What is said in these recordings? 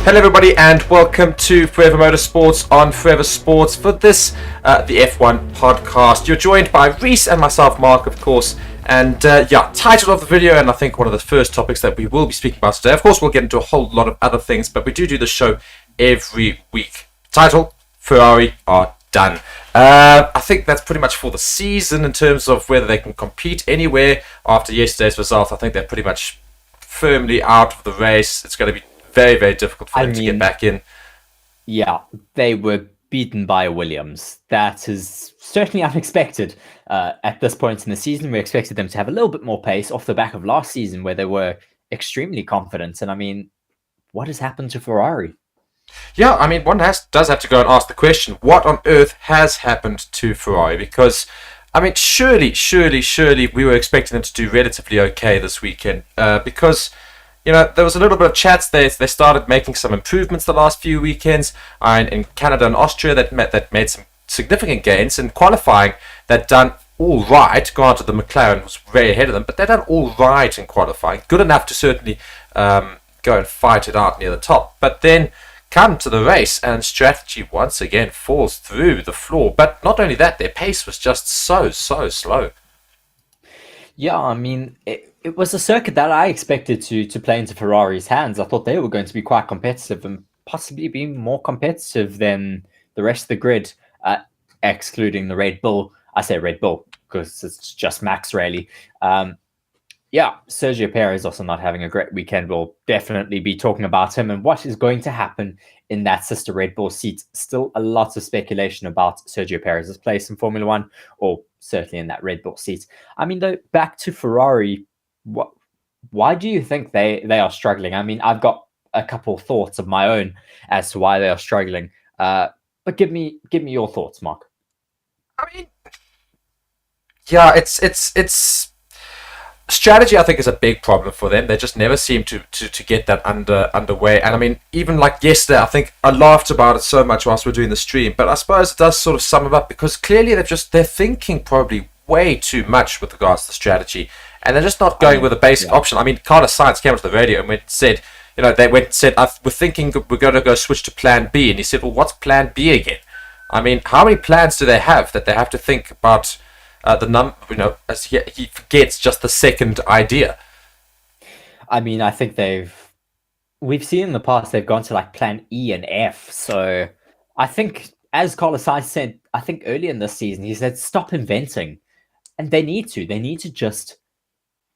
Hello everybody and welcome to Forever Motorsports on Forever Sports for this, the F1 podcast. You're joined by Reece and myself, Mark, of course. And title of the video, and I think one of the first topics that we will be speaking about today. Of course, we'll get into a whole lot of other things, but we do the show every week. Title, Ferrari are done. I think that's pretty much for the season in terms of whether they can compete anywhere after yesterday's result. I think they're pretty much firmly out of the race. It's going to be very, very difficult for them to get back in. Yeah, they were beaten by Williams. That is certainly unexpected at this point in the season. We expected them to have a little bit more pace off the back of last season where they were extremely confident. And I mean, what has happened to Ferrari? Yeah, I mean, one does have to go and ask the question, what on earth has happened to Ferrari? Because, I mean, surely we were expecting them to do relatively okay this weekend because... You know, there was a little bit of chats. They started making some improvements the last few weekends. In Canada and Austria, that made some significant gains. In qualifying, they'd done all right. Granted, the McLaren was way ahead of them, but they'd done all right in qualifying. Good enough to certainly go and fight it out near the top. But then come to the race, and strategy once again falls through the floor. But not only that, their pace was just so slow. Yeah, I mean, it was a circuit that I expected to play into Ferrari's hands. I thought they were going to be quite competitive and possibly be more competitive than the rest of the grid, excluding the Red Bull. I say Red Bull because it's just Max, really. Sergio Perez also not having a great weekend. We'll definitely be talking about him and what is going to happen in that sister Red Bull seat. Still a lot of speculation about Sergio Perez's place in Formula One, or certainly in that Red Bull seat. I mean, though, back to Ferrari, why do you think they are struggling? I mean, I've got a couple of thoughts of my own as to why they are struggling. But give me your thoughts, Mark. I mean, yeah, it's strategy. I think is a big problem for them. They just never seem to get that underway. And I mean, even like yesterday, I think I laughed about it so much whilst we're doing the stream. But I suppose it does sort of sum it up because clearly they're thinking probably way too much with regards to strategy. And they're just not going with a basic option. I mean, Carlos Sainz came onto the radio and said, we're thinking we're going to go switch to plan B. And he said, well, what's plan B again? I mean, how many plans do they have that they have to think about the number, as he forgets just the second idea? I mean, I think we've seen in the past, they've gone to like plan E and F. So I think, as Carlos Sainz said, I think earlier in this season, he said, stop inventing. And they need to just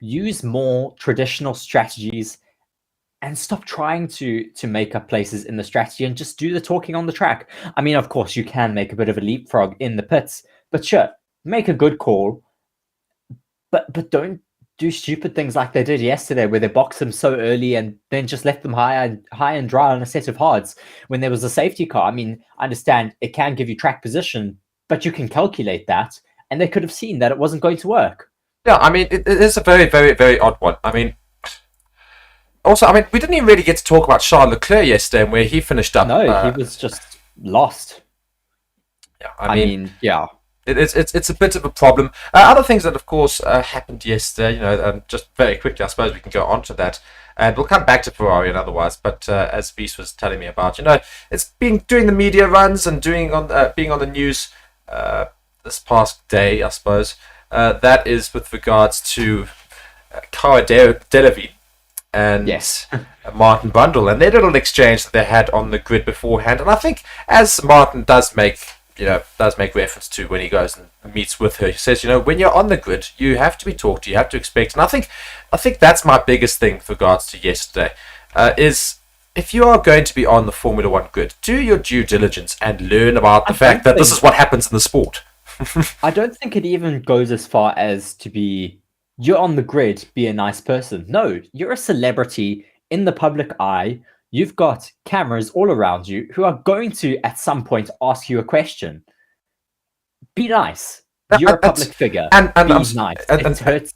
use more traditional strategies and stop trying to make up places in the strategy and just do the talking on the track. I mean, of course, you can make a bit of a leapfrog in the pits, but sure, make a good call, but don't do stupid things like they did yesterday where they boxed them so early and then just left them high and dry on a set of hards when there was a safety car. I mean, I understand it can give you track position, but you can calculate that, and they could have seen that it wasn't going to work. Yeah, I mean, it is a very, very, very odd one. I mean, also, I mean, we didn't even really get to talk about Charles Leclerc yesterday and where he finished up. No, he was just lost. Yeah, I mean, yeah. It's a bit of a problem. Other things that, of course, happened yesterday, just very quickly, I suppose we can go on to that. And we'll come back to Ferrari and otherwise. But as Reece was telling me about, it's been doing the media runs and being on the news this past day, I suppose. That is with regards to Cara Delevingne and yes. Martin Brundle and their little exchange that they had on the grid beforehand. And I think, as Martin does make reference to when he goes and meets with her, he says, when you're on the grid, you have to be talked to, you have to expect. And I think that's my biggest thing with regards to yesterday, is if you are going to be on the Formula One grid, do your due diligence and learn about the fact that this is what happens in the sport. I don't think it even goes as far as to be, you're on the grid, be a nice person. No, you're a celebrity in the public eye. You've got cameras all around you who are going to, at some point, ask you a question. Be nice. You're a public figure. And be nice.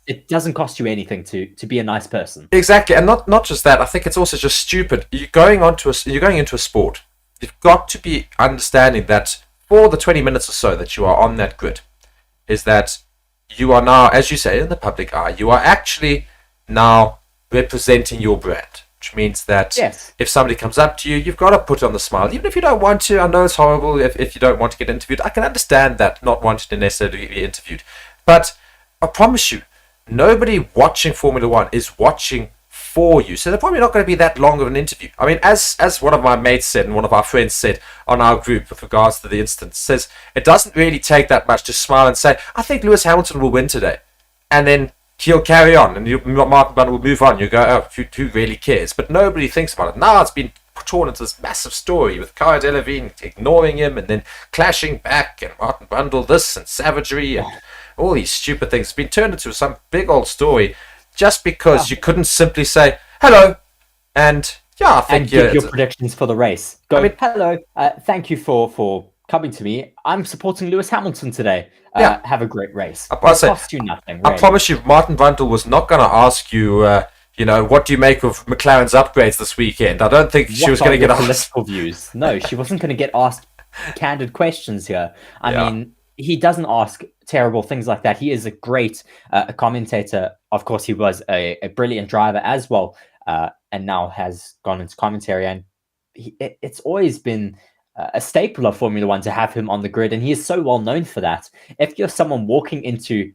It doesn't cost you anything to be a nice person. Exactly, and not just that. I think it's also just stupid. You're going into a sport. You've got to be understanding that for the 20 minutes or so that you are on that grid, is that you are now, as you say, in the public eye. You are actually now representing your brand. which means that Yes. if somebody comes up to you, you've got to put on the smile. Even if you don't want to, I know it's horrible if you don't want to get interviewed. I can understand that, not wanting to necessarily be interviewed. But I promise you, nobody watching Formula One is watching for you. So they're probably not going to be that long of an interview. I mean, as one of my mates said and one of our friends said on our group with regards to the instance, says it doesn't really take that much to smile and say, I think Lewis Hamilton will win today. And then he'll carry on and Martin Brundle will move on. You go, oh, who really cares? But nobody thinks about it. Now it's been torn into this massive story with Cara Delevingne ignoring him and then clashing back and Martin Brundle this and savagery and all these stupid things. It's been turned into some big old story just because you couldn't simply say hello and I think and give your predictions for the race. Go, hello, thank you for coming to me. I'm supporting Lewis Hamilton today. Have a great race. It costs you nothing. Really. I promise you, Martin Brundle was not going to ask you, what do you make of McLaren's upgrades this weekend? I don't think she was going to get asked political views. No, she wasn't going to get asked candid questions here. I mean, he doesn't ask terrible things like that. He is a great commentator. Of course, he was a brilliant driver as well, and now has gone into commentary. And it's always been a staple of Formula One to have him on the grid, and he is so well known for that. If you're someone walking into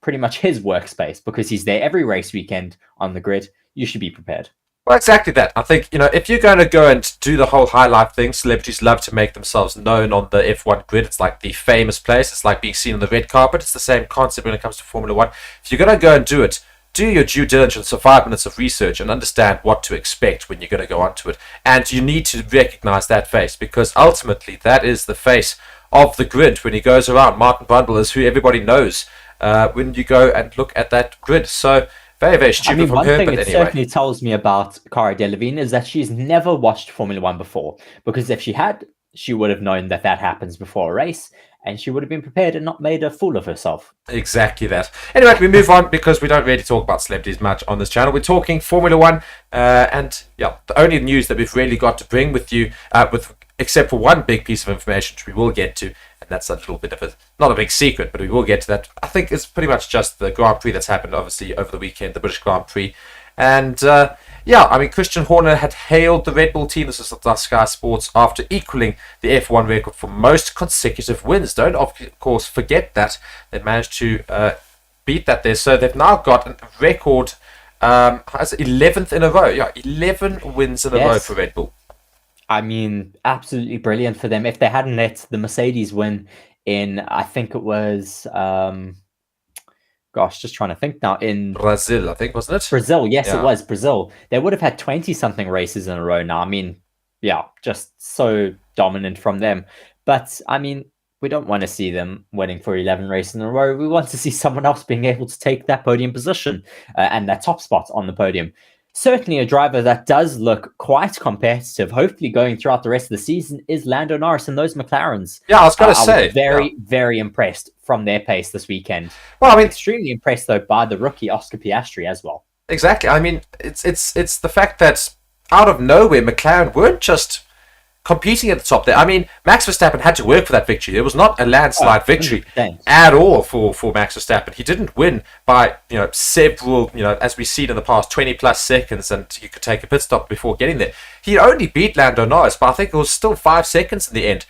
pretty much his workspace, because he's there every race weekend on the grid, you should be prepared. Well, exactly that. I think, if you're going to go and do the whole high life thing, celebrities love to make themselves known on the F1 grid. It's like the famous place. It's like being seen on the red carpet. It's the same concept when it comes to Formula One. If you're going to go and do it, do your due diligence of 5 minutes of research and understand what to expect when you're going to go onto it. And you need to recognize that face, because ultimately that is the face of the grid when he goes around. Martin Brundle is who everybody knows when you go and look at that grid. So very, very stupid from her. One thing it certainly tells me about Cara Delevingne is that she's never watched Formula One before, because if she had, she would have known that happens before a race, and she would have been prepared and not made a fool of herself. Exactly that. Anyway, we move on because we don't really talk about celebrities much on this channel. We're talking Formula One, and the only news that we've really got to bring with you, except for one big piece of information which we will get to, and that's a little bit of not a big secret, but we will get to that. I think it's pretty much just the Grand Prix that's happened, obviously, over the weekend, the British Grand Prix. And Christian Horner had hailed the Red Bull team, this is on Sky Sports, after equaling the F1 record for most consecutive wins. Don't, of course, forget that. They managed to beat that there. So they've now got a record, 11th in a row. 11 wins in a row for Red Bull. I mean, absolutely brilliant for them. If they hadn't let the Mercedes win in, I think it was, just trying to think now, in Brazil, I think, wasn't it? Brazil, yes, it was Brazil. They would have had 20-something races in a row now. I mean, just so dominant from them. But, I mean, we don't want to see them winning for 11 races in a row. We want to see someone else being able to take that podium position and that top spot on the podium. Certainly a driver that does look quite competitive, hopefully going throughout the rest of the season, is Lando Norris and those McLarens. Yeah, I was going to say. Very impressed from their pace this weekend. Well, I mean, extremely impressed, though, by the rookie Oscar Piastri as well. Exactly. I mean, it's the fact that out of nowhere, McLaren weren't just competing at the top there. I mean, Max Verstappen had to work for that victory. It was not a landslide victory at all for Max Verstappen. He didn't win by several, as we've seen in the past, 20 plus seconds, and you could take a pit stop before getting there. He only beat Lando Norris, but I think it was still 5 seconds in the end.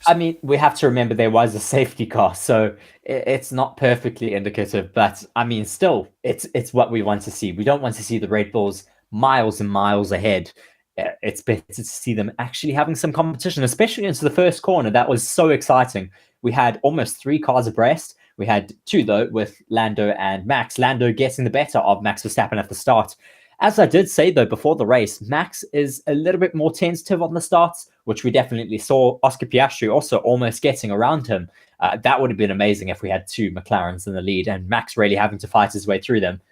I mean, we have to remember there was a safety car, so it's not perfectly indicative, but I mean, still, it's what we want to see. We don't want to see the Red Bulls miles and miles ahead. It's better to see them actually having some competition, especially into the first corner. That was so exciting. We had almost 3 cars abreast. We had 2, though, with Lando and Max. Lando getting the better of Max Verstappen at the start. As I did say, though, before the race, Max is a little bit more tentative on the starts, which we definitely saw Oscar Piastri also almost getting around him. That would have been amazing if we had 2 McLarens in the lead and Max really having to fight his way through them.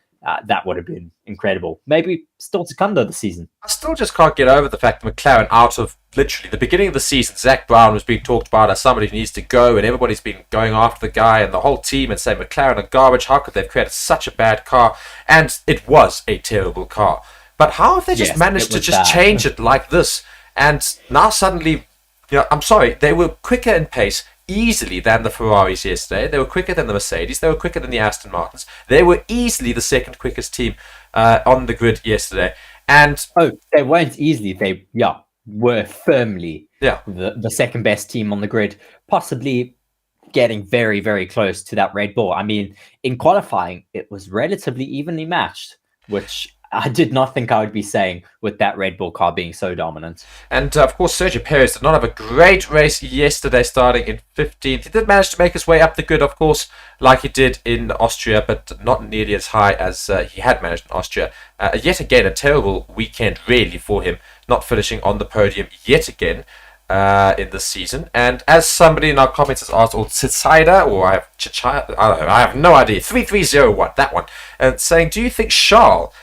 That would have been incredible. Maybe still to come, though, this season. I still just can't get over the fact that McLaren, out of literally the beginning of the season, Zach Brown was being talked about as somebody who needs to go, and everybody's been going after the guy and the whole team and saying McLaren are garbage. How could they have created such a bad car? And it was a terrible car. But how have they just managed to just change it like this? And now suddenly, I'm sorry, they were quicker in pace easily than the Ferraris yesterday. They were quicker than the Mercedes. They were quicker than the Aston Martins. They were easily the second quickest team on the grid yesterday. And they weren't easily. They were firmly yeah, the second best team on the grid, possibly getting very, very close to that Red Bull. I mean, in qualifying, it was relatively evenly matched, which I did not think I would be saying with that Red Bull car being so dominant. and of course, Sergio Perez did not have a great race yesterday, starting in 15th. He did manage to make his way up the grid, of course, like he did in Austria, but not nearly as high as he had managed in Austria. Yet again, a terrible weekend, really, for him, not finishing on the podium yet again. In this season, and as somebody in our comments has asked, or Tsitsida, or I don't know, I have no idea. 3301, that one, and saying, do you think Charles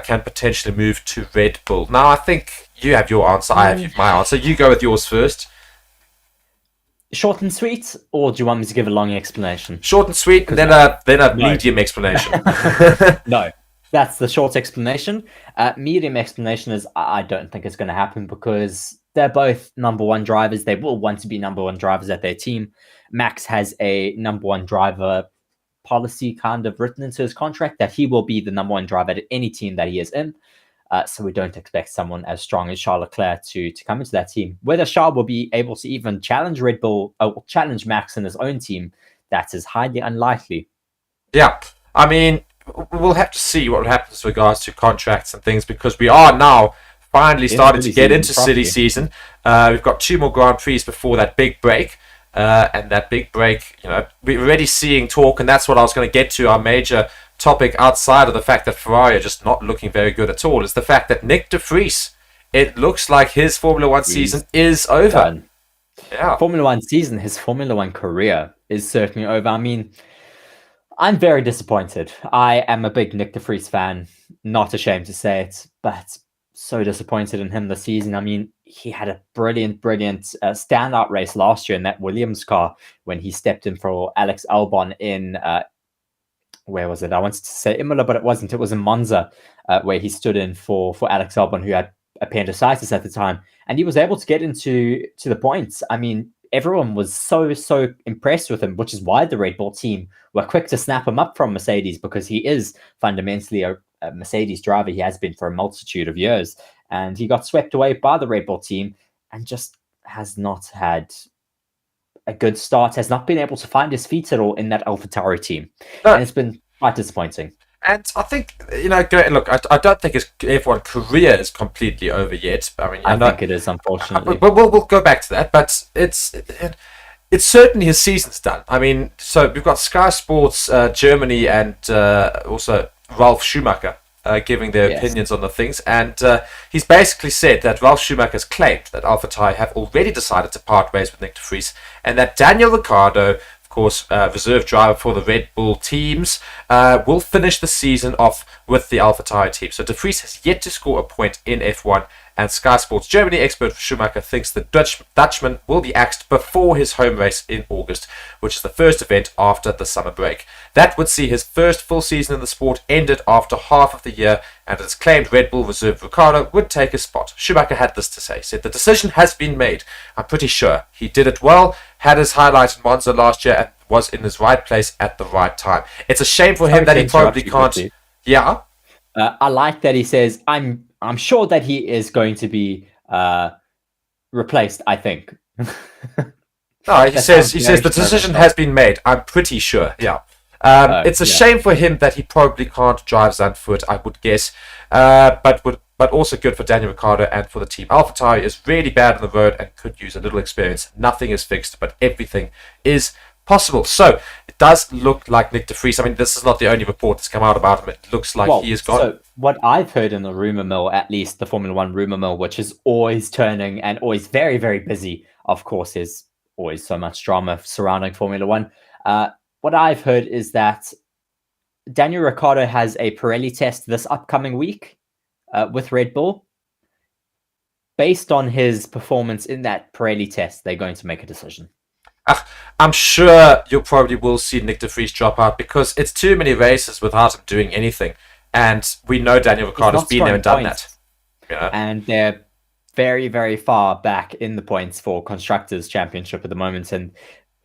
can potentially move to Red Bull? Now, I think you have your answer. I have my answer. You go with yours first. Short and sweet, or do you want me to give a long explanation? Short and sweet, and then a medium explanation. No, that's the short explanation. Medium explanation is I don't think it's going to happen because they're both number one drivers. They will want to be number one drivers at their team. Max has a number one driver policy kind of written into his contract that he will be the number one driver at any team that he is in. So we don't expect someone as strong as Charles Leclerc to come into that team. Whether Charles will be able to even challenge Red Bull or challenge Max in his own team, that is highly unlikely. Yeah, I mean, we'll have to see what happens with regards to contracts and things, because we are now finally starting to get into silly season. We've got 2 more Grand Prix before that big break. And that big break, we're already seeing talk, and that's what I was going to get to. Our major topic outside of the fact that Ferrari are just not looking very good at all is the fact that Nyck de Vries, it looks like his Formula One season is over. Done. Yeah. Formula One season, his Formula One career is certainly over. I mean, I'm very disappointed. I am a big Nyck de Vries fan, not ashamed to say it, but so disappointed in him this season. I mean, he had a brilliant standout race last year in that Williams car when he stepped in for Alex Albon in, where was it? I wanted to say Imola, but it wasn't. It was in Monza, where he stood in for Alex Albon, who had appendicitis at the time. And he was able to get into the points. I mean, everyone was so impressed with him, which is why the Red Bull team were quick to snap him up from Mercedes, because he is fundamentally a Mercedes driver. He has been for a multitude of years, and he got swept away by the Red Bull team and just has not had a good start, has not been able to find his feet at all in that AlphaTauri team. No. And it's been quite disappointing. And I think, look, I don't think his F1 career is completely over yet. I mean, I think it is, unfortunately. But we'll go back to that. But it's certainly his season's done. I mean, so we've got Sky Sports Germany and also Ralf Schumacher giving their opinions on the things. And he's basically said that Ralf Schumacher's claimed that AlphaTauri have already decided to part ways with Nyck de Vries, and that Daniel Ricciardo, of course, reserve driver for the Red Bull teams, will finish the season off with the AlphaTauri team. So de Vries has yet to score a point in F1, and Sky Sports Germany expert Schumacher thinks the Dutchman will be axed before his home race in August, which is the first event after the summer break. That would see his first full season in the sport ended after half of the year, and it's claimed Red Bull reserve Ricciardo would take his spot. Schumacher had this to say. He said, "The decision has been made. I'm pretty sure. He did it well, had his highlight in Monza last year, and was in his right place at the right time. It's a shame for him that he probably can't..." Yeah? I like that he says, I'm sure that he is going to be replaced, I think. No, he says the decision has been made. I'm pretty sure. Yeah. It's a shame for him that he probably can't drive Zandvoort, I would guess. But also good for Daniel Ricciardo and for the team. AlphaTauri is really bad on the road and could use a little experience. Nothing is fixed, but everything is possible. So it does look like Nyck de Vries. I mean, this is not the only report that's come out about him. It looks like he is gone. So what I've heard in the rumor mill, at least the Formula One rumor mill, which is always turning and always very, very busy, of course, there's always so much drama surrounding Formula One. What I've heard is that Daniel Ricciardo has a Pirelli test this upcoming week with Red Bull. Based on his performance in that Pirelli test, they're going to make a decision. I'm sure you probably will see Nyck de Vries drop out, because it's too many races without him doing anything. And we know Daniel Ricciardo's been there and done that. Yeah. And they're very, very far back in the points for Constructors' Championship at the moment. And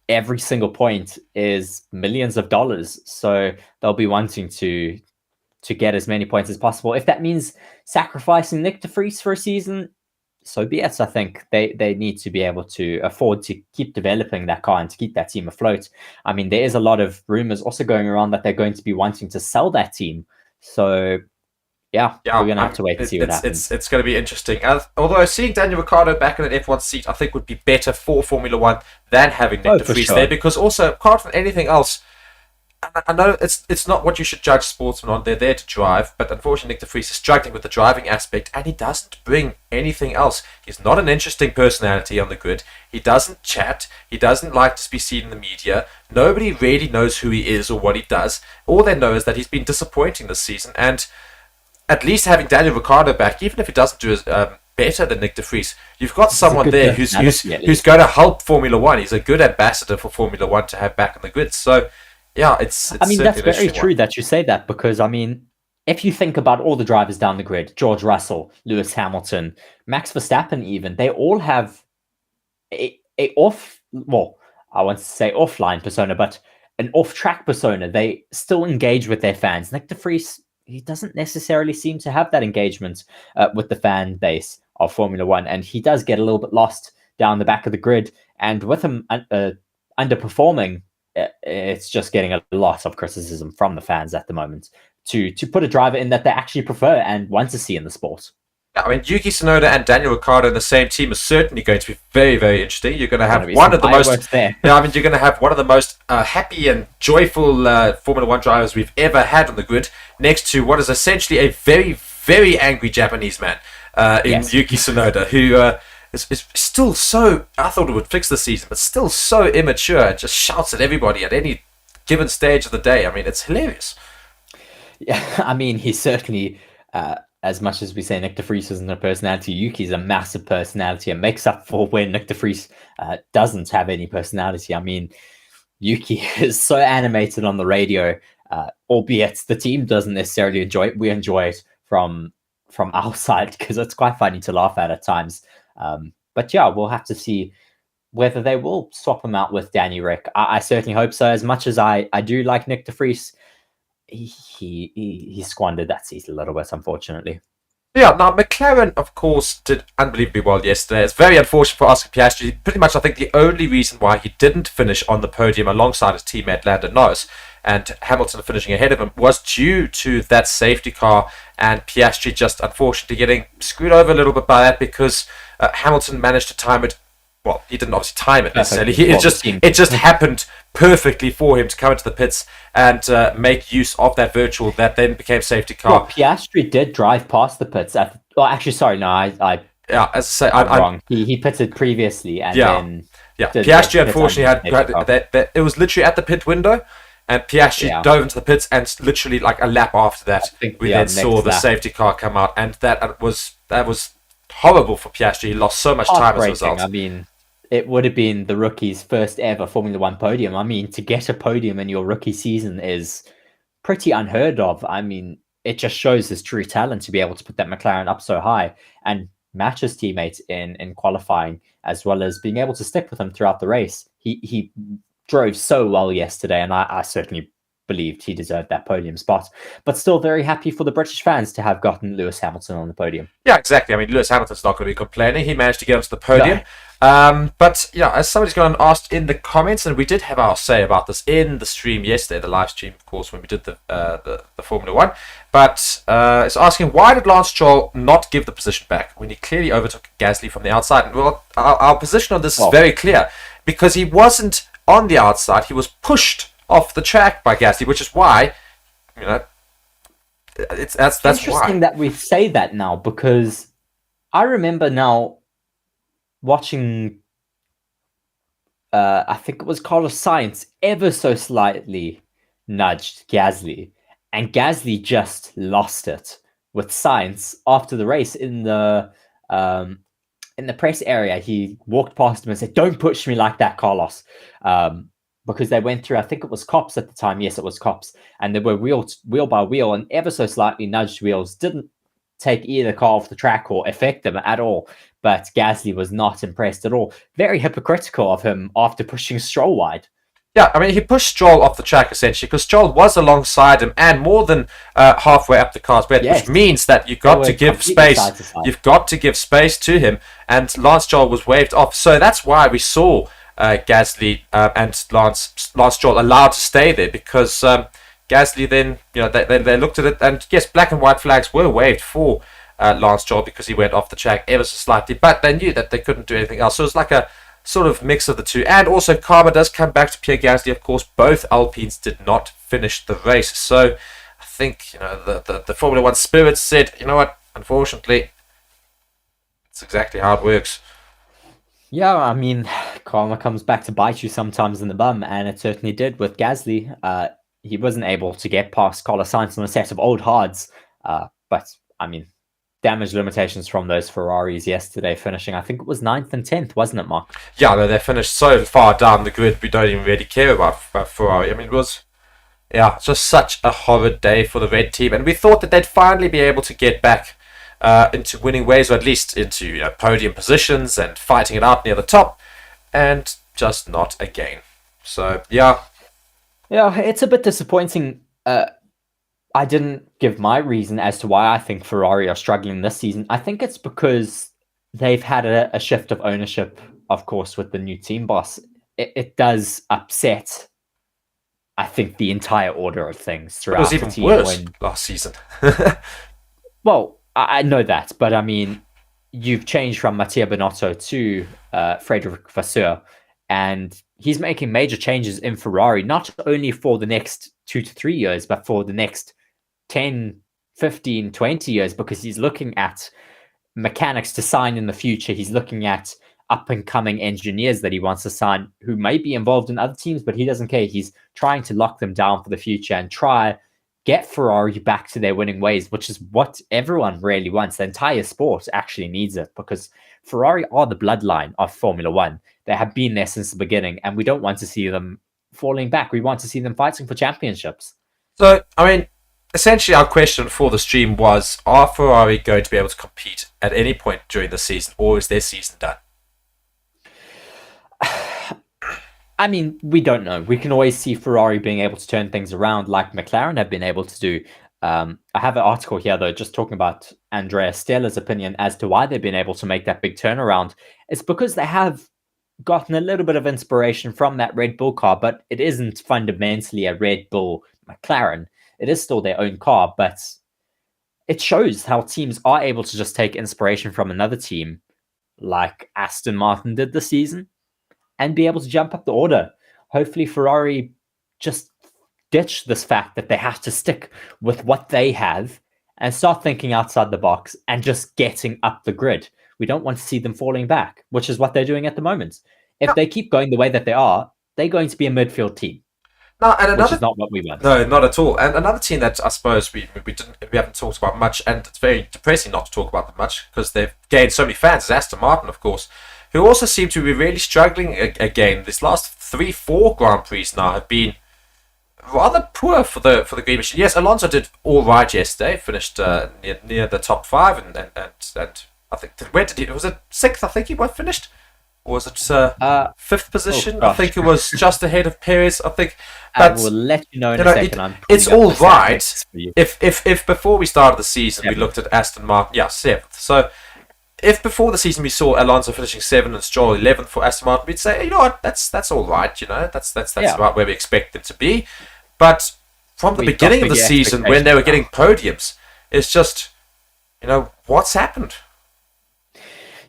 every single point is millions of dollars. So they'll be wanting to to get as many points as possible. If that means sacrificing Nyck de Vries for a season, so be it. I think they need to be able to afford to keep developing that car and to keep that team afloat. I mean, there is a lot of rumors also going around that they're going to be wanting to sell that team. So yeah, we're going to have to wait and see what happens. It's going to be interesting. Although seeing Daniel Ricciardo back in an F1 seat, I think would be better for Formula One than having Nyck de Vries there. Because also, apart from anything else, I know it's not what you should judge sportsmen on. They're there to drive, but unfortunately, Nyck de Vries is struggling with the driving aspect, and he doesn't bring anything else. He's not an interesting personality on the grid. He doesn't chat. He doesn't like to be seen in the media. Nobody really knows who he is or what he does. All they know is that he's been disappointing this season, and at least having Daniel Ricciardo back, even if he doesn't do as better than Nyck de Vries, you've got someone there who's going to help Formula One. He's a good ambassador for Formula One to have back on the grid. So. Yeah, it's I mean, that's very true that you say that, because, I mean, if you think about all the drivers down the grid, George Russell, Lewis Hamilton, Max Verstappen even, they all have I want to say offline persona, but an off-track persona. They still engage with their fans. Nyck de Vries, he doesn't necessarily seem to have that engagement with the fan base of Formula One, and he does get a little bit lost down the back of the grid, and with him underperforming, it's just getting a lot of criticism from the fans at the moment to put a driver in that they actually prefer and want to see in the sport. Yeah, I mean, Yuki Tsunoda and Daniel Ricciardo in the same team is certainly going to be very, very interesting. You're going to have one of the most, you're going to have one of the most happy and joyful Formula One drivers we've ever had on the grid, next to what is essentially a very, very angry Japanese man in Yuki Tsunoda, who is still so, I thought it would fix the season, but still so immature and just shouts at everybody at any given stage of the day. I mean, it's hilarious. Yeah, I mean, he's certainly, as much as we say Nyck de Vries isn't a personality, Yuki's a massive personality and makes up for when Nyck de Vries doesn't have any personality. I mean, Yuki is so animated on the radio, albeit the team doesn't necessarily enjoy it. We enjoy it from our side because it's quite funny to laugh at times. But yeah, we'll have to see whether they will swap him out with Danny Rick. I certainly hope so. As much as I do like Nyck de Vries, he squandered that season a little bit, unfortunately. Yeah, now McLaren, of course, did unbelievably well yesterday. It's very unfortunate for Oscar Piastri. Pretty much, I think the only reason why he didn't finish on the podium alongside his teammate Lando Norris and Hamilton finishing ahead of him was due to that safety car, and Piastri just unfortunately getting screwed over a little bit by that because Hamilton managed to time it. Well, he didn't obviously time it necessarily. It just happened perfectly for him to come into the pits and make use of that virtual that then became safety car. Well, Piastri did drive past the pits. As I as I say, I'm wrong. He pitted previously, and then Piastri unfortunately had it was literally at the pit window, and Piastri dove into the pits, and literally like a lap after that, we then saw the safety car come out, and that was horrible for Piastri. He lost so much time as a result. I mean, it would have been the rookie's first ever Formula One podium. I mean, to get a podium in your rookie season is pretty unheard of. I mean, it just shows his true talent to be able to put that McLaren up so high and match his teammates in qualifying, as well as being able to stick with him throughout the race. He drove so well yesterday, and I certainly believed he deserved that podium spot, but still very happy for the British fans to have gotten Lewis Hamilton on the podium. Yeah, exactly. I mean, Lewis Hamilton's not going to be complaining. He managed to get onto the podium. But yeah, as somebody's gone and asked in the comments, and we did have our say about this in the stream yesterday, the live stream, of course, when we did the Formula One. But it's asking, why did Lance Stroll not give the position back when he clearly overtook Gasly from the outside? And well, our position on this is very clear, because he wasn't on the outside; he was pushed off the track by Gasly, which is why, that's interesting that we say that now, because I remember now watching, I think it was Carlos Sainz ever so slightly nudged Gasly, and Gasly just lost it with Sainz after the race in the press area. He walked past him and said, "Don't push me like that, Carlos." Because they went through, I think it was Cops at the time. Yes, it was Cops. And they were wheel by wheel, and ever so slightly nudged wheels didn't take either car off the track or affect them at all. But Gasly was not impressed at all. Very hypocritical of him after pushing Stroll wide. Yeah, I mean, he pushed Stroll off the track essentially because Stroll was alongside him and more than halfway up the car's breadth, which Yes, means that you've they got to were give completely space. side to side. You've got to give space to him, and Lance Stroll was waved off. So that's why we saw Gasly and Lance Stroll allowed to stay there because Gasly then, they looked at it, and yes, black and white flags were waved for Lance Stroll because he went off the track ever so slightly, but they knew that they couldn't do anything else. So it was like a sort of mix of the two. And also karma does come back to Pierre Gasly. Of course, both Alpines did not finish the race. So I think the Formula One spirit said, you know what, unfortunately, it's exactly how it works. Yeah, I mean, karma comes back to bite you sometimes in the bum, and it certainly did with Gasly. He wasn't able to get past Carlos Sainz on a set of old hards, but I mean, damage limitations from those Ferraris yesterday, finishing, I think it was 9th and 10th, wasn't it, Mark? Yeah, they finished so far down the grid, we don't even really care about Ferrari. I mean, it was, yeah, just such a horrid day for the red team. And we thought that they'd finally be able to get back into winning ways, or at least into podium positions and fighting it out near the top. And just not again. So, yeah. Yeah, it's a bit disappointing. I didn't give my reason as to why I think Ferrari are struggling this season. I think it's because they've had a shift of ownership, of course, with the new team boss. It does upset, I think, the entire order of things It was throughout the even team. worse last season. Well, I know that, but I mean, you've changed from Mattia Binotto to Frederick Vasseur, and he's making major changes in Ferrari, not only for the next 2 to 3 years, but for the next 10, 15, 20 years, because he's looking at mechanics to sign in the future. He's looking at up and coming engineers that he wants to sign who may be involved in other teams, but he doesn't care. He's trying to lock them down for the future and try get Ferrari back to their winning ways, which is what everyone really wants. The entire sport actually needs it because Ferrari are the bloodline of Formula One. They have been there since the beginning, and we don't want to see them falling back. We want to see them fighting for championships. So, I mean, essentially our question for the stream was, are Ferrari going to be able to compete at any point during the season, or is their season done? I mean, we don't know. We can always see Ferrari being able to turn things around like McLaren have been able to do. I have an article here, though, just talking about Andrea Stella's opinion as to why they've been able to make that big turnaround. It's because they have gotten a little bit of inspiration from that Red Bull car, but it isn't fundamentally a Red Bull McLaren. It is still their own car, but it shows how teams are able to just take inspiration from another team, like Aston Martin did this season, and be able to jump up the order. Hopefully, Ferrari just ditch this fact that they have to stick with what they have and start thinking outside the box and just getting up the grid. We don't want to see them falling back, which is what they're doing at the moment. If they keep going the way that they are, they're going to be a midfield team. No, and which is not what we want. No, not at all. And another team that I suppose we haven't talked about much, and it's very depressing not to talk about them much because they've gained so many fans, is Aston Martin, of course, who also seem to be really struggling again. This last 3-4 Grand Prix now have been rather poor for the Green Machine. Yes, Alonso did all right yesterday, finished near the top 5, and I think where did he? Was it 6th? I think he finished. Or was it 5th position? I think it was just ahead of Perez. I think. But, I will let you know in a second. It's all right. If before we started the season we looked at Aston Martin, 7th. So if before the season we saw Alonso finishing 7th and Stroll 11th for Aston Martin, we'd say, you know what, that's all right. That's about where we expect them to be. But from the beginning of the season, when they were getting podiums, it's just, what's happened?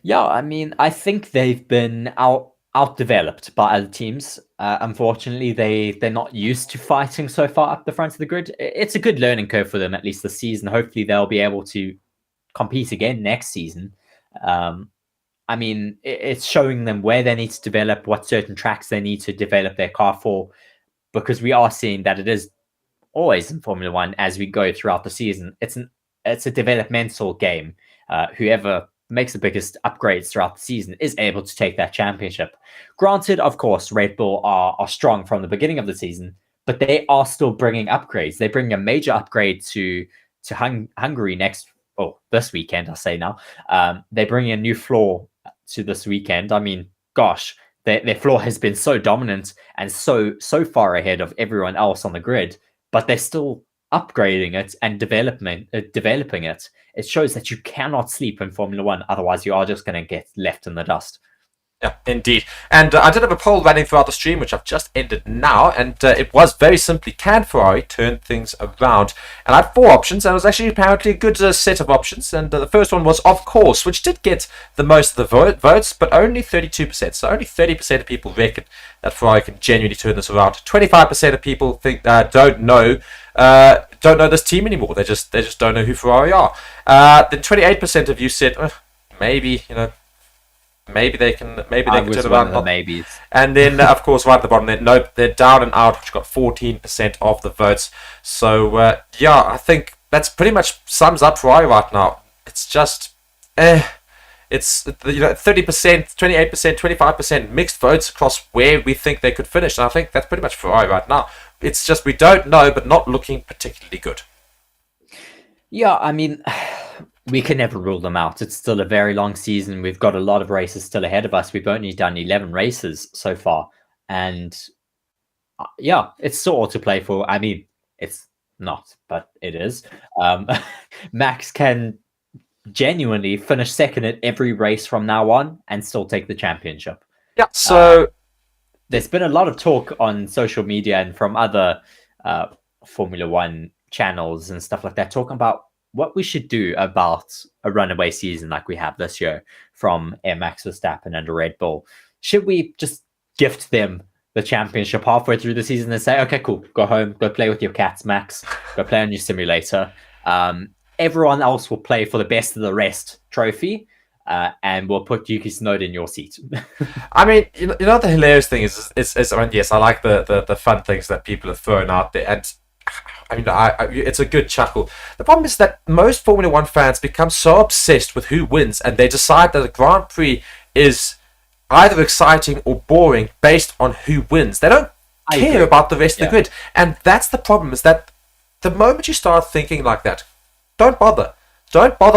Yeah, I mean, I think they've been outdeveloped by other teams. Unfortunately, they're not used to fighting so far up the front of the grid. It's a good learning curve for them, at least this season. Hopefully, they'll be able to compete again next season. I mean, it's showing them where they need to develop, what certain tracks they need to develop their car for, because we are seeing that it is always in Formula One as we go throughout the season. It's a developmental game. Whoever makes the biggest upgrades throughout the season is able to take that championship. Granted, of course, Red Bull are strong from the beginning of the season, but they are still bringing upgrades. They bring a major upgrade to Hungary this weekend, I'll say now. They bring a new floor to this weekend. I mean, gosh, their floor has been so dominant and so far ahead of everyone else on the grid, but they're still upgrading it and developing it. It shows that you cannot sleep in Formula One, otherwise you are just going to get left in the dust. Yeah, indeed. And I did have a poll running throughout the stream, which I've just ended now, and it was very simply, can Ferrari turn things around? And I had 4 options, and it was actually apparently a good set of options. And the first one was, of course, which did get the most of the votes, but only 32%. So only 30% of people reckon that Ferrari can genuinely turn this around. 25% of people think don't know this team anymore. They just don't know who Ferrari are. Then 28% of you said, maybe, maybe they can turn around. The maybes. And then, of course, right at the bottom, nope, they're down and out, which got 14% of the votes. So, I think that's pretty much sums up Ferrari right now. It's just, it's 30%, 28%, 25% mixed votes across where we think they could finish. And I think that's pretty much Ferrari right now. It's just we don't know, but not looking particularly good. Yeah, I mean, we can never rule them out. It's still a very long season. We've got a lot of races still ahead of us. We've only done 11 races so far. And it's still all to play for. I mean, it's not, but it is. Max can genuinely finish second at every race from now on and still take the championship. Yeah, so there's been a lot of talk on social media and from other Formula One channels and stuff like that, talking about what we should do about a runaway season like we have this year from Max Verstappen and Red Bull. Should we just gift them the championship halfway through the season and say, okay, cool, go home, go play with your cats, Max, go play on your simulator. Everyone else will play for the best of the rest trophy, and we'll put Yuki Tsunoda in your seat. I mean, you know the hilarious thing is I mean, yes, I like the fun things that people have thrown out there, and I mean, it's a good chuckle. The problem is that most Formula One fans become so obsessed with who wins, and they decide that a Grand Prix is either exciting or boring based on who wins. They don't care about the rest of the grid, and that's the problem. Is that the moment you start thinking like that, don't bother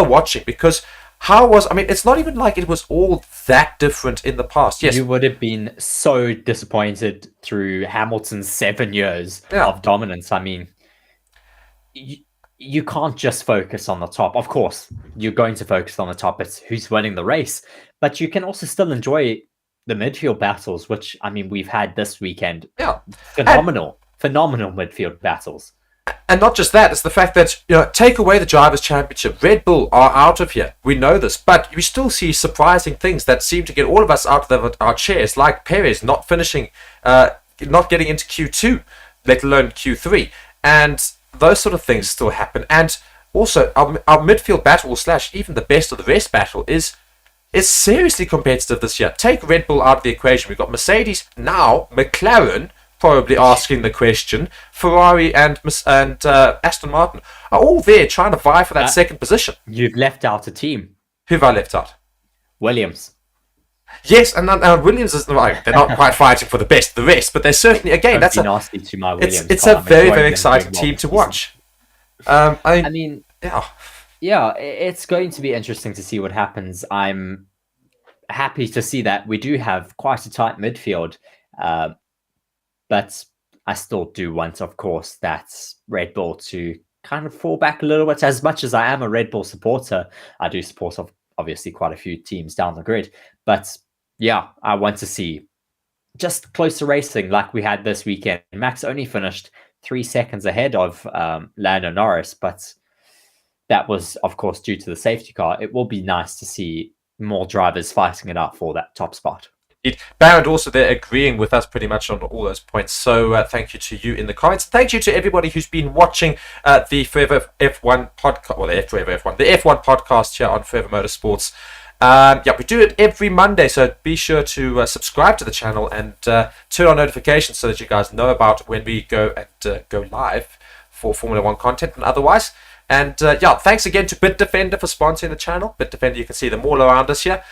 watching, because it's not even like it was all that different in the past. Yes, you would have been so disappointed through Hamilton's 7 years of dominance. I mean, you can't just focus on the top. Of course, you're going to focus on the top. It's who's winning the race. But you can also still enjoy the midfield battles, which, I mean, we've had this weekend. Yeah. Phenomenal midfield battles. And not just that, it's the fact that, take away the Drivers' Championship. Red Bull are out of here. We know this. But we still see surprising things that seem to get all of us out of our chairs, like Perez not finishing, not getting into Q2, let alone Q3. And those sort of things still happen. And also, our midfield battle / even the best of the rest battle is seriously competitive this year. Take Red Bull out of the equation. We've got Mercedes, now McLaren probably asking the question. Ferrari and Aston Martin are all there trying to vie for that second position. You've left out a team. Who have I left out? Williams. Yes, and Williams is right. They're not quite fighting for the best of the rest, but they're certainly, again, that's nasty to my Williams. It's a very, very exciting team to watch. I mean, it's going to be interesting to see what happens. I'm happy to see that we do have quite a tight midfield, but I still do want, of course, that Red Bull to kind of fall back a little bit. As much as I am a Red Bull supporter, I do support obviously quite a few teams down the grid. But yeah, I want to see just closer racing like we had this weekend. Max only finished 3 seconds ahead of Lando Norris, but that was, of course, due to the safety car. It will be nice to see more drivers fighting it out for that top spot. Barrett also there agreeing with us pretty much on all those points. So thank you to you in the comments. Thank you to everybody who's been watching the Forever F1 podcast, well, the F1 podcast here on Forever Motorsports. We do it every Monday, so be sure to subscribe to the channel and turn on notifications so that you guys know about when we go live for Formula One content and otherwise. And thanks again to Bitdefender for sponsoring the channel. Bitdefender, you can see them all around us here.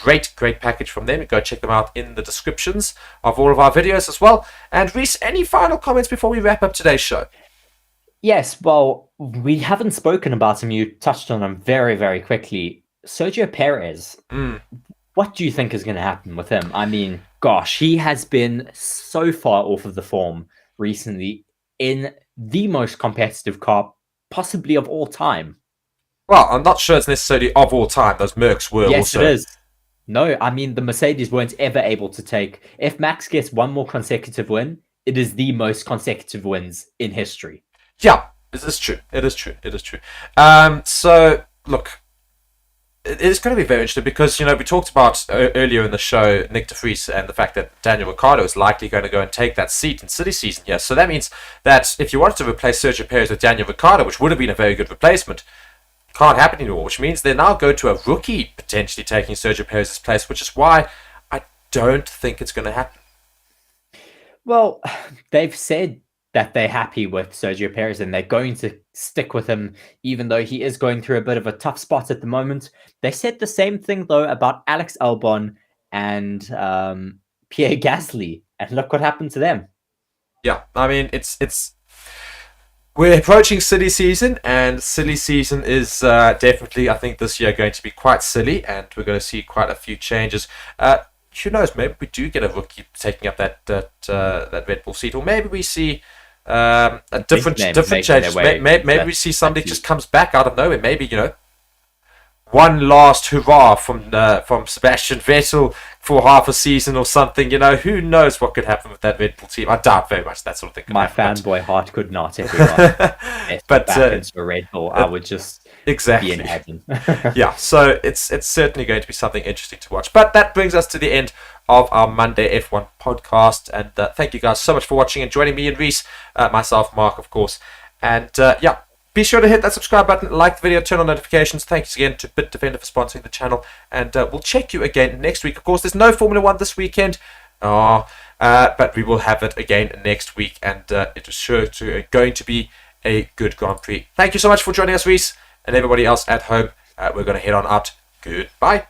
Great package from them. Go check them out in the descriptions of all of our videos as well. And Reece, any final comments before we wrap up today's show? Yes, well, we haven't spoken about him. You touched on him very, very quickly. Sergio Perez. What do you think is going to happen with him? I mean, gosh, he has been so far off of the form recently in the most competitive car possibly of all time. Well, I'm not sure it's necessarily of all time. Those Mercs were Yes, also. it is. No, I mean, the Mercedes weren't ever able to take. If Max gets one more consecutive win, it is the most consecutive wins in history. Yeah, it is true. It is true. It is true. So, look, it's going to be very interesting because, we talked about earlier in the show Nyck de Vries and the fact that Daniel Ricciardo is likely going to go and take that seat in silly season. Yes, so that means that if you wanted to replace Sergio Perez with Daniel Ricciardo, which would have been a very good replacement, can't happen anymore, which means they now go to a rookie potentially taking Sergio Perez's place, which is why I don't think it's going to happen. Well, they've said that they're happy with Sergio Perez and they're going to stick with him, even though he is going through a bit of a tough spot at the moment. They said the same thing, though, about Alex Albon and Pierre Gasly, and look what happened to them. Yeah, I mean, we're approaching silly season, and silly season is definitely, I think, this year going to be quite silly, and we're going to see quite a few changes. Who knows? Maybe we do get a rookie taking up that Red Bull seat, or maybe we see a different change. Maybe we see somebody just comes back out of nowhere. Maybe one last hurrah from Sebastian Vettel for half a season or something. Who knows what could happen with that Red Bull team? I doubt very much that sort of thing could My happen. fanboy heart could not. But back into a Red Bull, I would just exactly be in heaven. Yeah, so it's certainly going to be something interesting to watch. But that brings us to the end of our Monday F1 podcast, and thank you guys so much for watching and joining me and Reece, myself, Mark, of course, and be sure to hit that subscribe button, like the video, turn on notifications. Thanks again to Bitdefender for sponsoring the channel, and we'll check you again next week. Of course, there's no Formula 1 this weekend, but we will have it again next week, and it is going to be a good Grand Prix. Thank you so much for joining us, Reece, and everybody else at home. We're going to head on out. Goodbye.